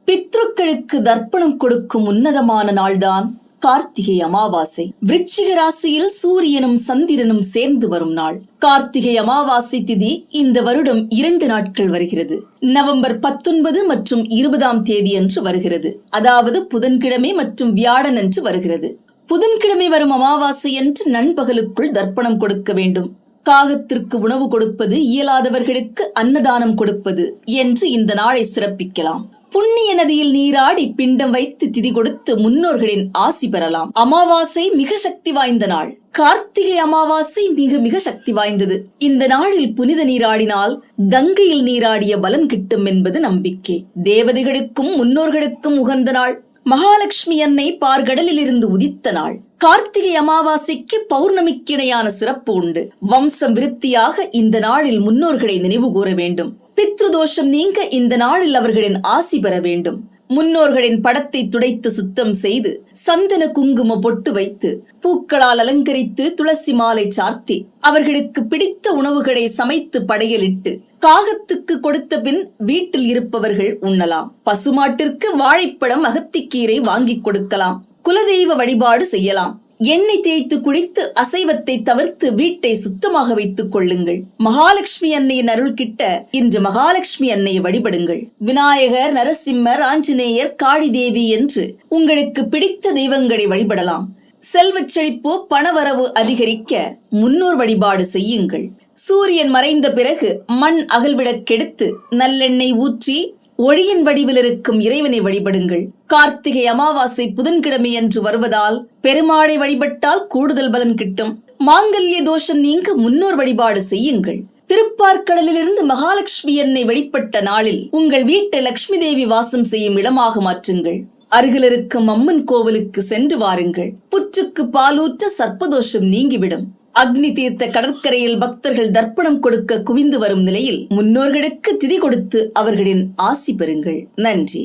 பித்ருக்களுக்கு தர்ப்பணம் கொடுக்கும் உன்னதமான நாள்தான் கார்த்திகை அமாவாசை. விருச்சிக ராசியில் சூரியனும் சந்திரனும் சேர்ந்து வரும் நாள் கார்த்திகை அமாவாசை திதி இந்த வருடம் 2 நாட்கள் வருகிறது. நவம்பர் 19 மற்றும் 20ஆம் தேதி அன்று வருகிறது. அதாவது புதன்கிழமை மற்றும் வியாழன் அன்று வருகிறது. புதன்கிழமை வரும் அமாவாசை என்று நண்பகலுக்குள் தர்ப்பணம் கொடுக்க வேண்டும். காகத்திற்கு உணவு கொடுப்பது, இயலாதவர்களுக்கு அன்னதானம் கொடுப்பது என்று இந்த நாளை சிறப்பிக்கலாம். புண்ணிய நதியில் நீராடி பிண்டம் வைத்து திதி கொடுத்து முன்னோர்களின் ஆசி பெறலாம். அமாவாசை மிக சக்தி வாய்ந்த நாள். கார்த்திகை அமாவாசை மிக மிக சக்தி வாய்ந்தது. இந்த நாளில் புனித நீராடினால் கங்கையில் நீராடிய பலன் கிட்டும் என்பது நம்பிக்கை. தேவதைகளுக்கும் முன்னோர்களுக்கும் உகந்த நாள். மகாலட்சுமி அன்னை பார்கடலில் இருந்து உதித்த நாள். கார்த்திகை அமாவாசைக்கு பௌர்ணமிக்கு இணையான சிறப்பு உண்டு. வம்சம் விருத்தியாக இந்த நாளில் முன்னோர்களை நினைவு கூற வேண்டும். பித்ருதோஷம் நீங்க இந்த நாளில் அவர்களின் ஆசி பெற வேண்டும். முன்னோர்களின் படத்தை துடைத்து சுத்தம் செய்து சந்தன குங்கும பொட்டு வைத்து பூக்களால் அலங்கரித்து துளசி மாலை சார்த்தி அவர்களுக்கு பிடித்த உணவுகளை சமைத்து படையலிட்டு காகத்துக்கு கொடுத்த பின் வீட்டில் இருப்பவர்கள் உண்ணலாம். பசுமாட்டிற்கு வாழைப்பழம், அகத்திக்கீரை வாங்கி கொடுக்கலாம். குலதெய்வ வழிபாடு செய்யலாம். எண்ணெய் தேய்த்து குளித்து அசைவத்தை தவிர்த்து வீட்டை சுத்தமாக வைத்துக் கொள்ளுங்கள். மகாலட்சுமி அன்னையின் அருள் கிட்ட இன்று மகாலட்சுமி அன்னையை வழிபடுங்கள். விநாயகர், நரசிம்மர், ஆஞ்சநேயர், காளி தேவி என்று உங்களுக்கு பிடித்த தெய்வங்களை வழிபடலாம். செல்வச் செழிப்பு, பணவரவு அதிகரிக்க முன்னோர் வழிபாடு செய்யுங்கள். சூரியன் மறைந்த பிறகு மண் அகல்விடக்கெடுத்து நல்லெண்ணெய் ஊற்றி ஒளியின் வடிவில் இருக்கும் இறைவனை வழிபடுங்கள். கார்த்திகை அமாவாசை புதன்கிழமை என்று வருவதால் பெருமாளை வழிபட்டால் கூடுதல் பலன் கிட்டும். மாங்கல்ய தோஷம் நீங்க முன்னோர் வழிபாடு செய்யுங்கள். திருப்பார்கடலிலிருந்து மகாலட்சுமி அன்னை வழிபட்ட நாளில் உங்கள் வீட்டை லட்சுமி தேவி வாசம் செய்யும் இடமாக மாற்றுங்கள். அருகில் இருக்கும் அம்மன் கோவிலுக்கு சென்று வாருங்கள். புற்றுக்கு பாலூற்ற சர்ப்பதோஷம் நீங்கிவிடும். அக்னி தீர்த்த கடற்கரையில் பக்தர்கள் தர்ப்பணம் கொடுக்க குவிந்து வரும் நிலையில் முன்னோர்களுக்கு திதி கொடுத்து அவர்களின் ஆசி பெறுங்கள். நன்றி.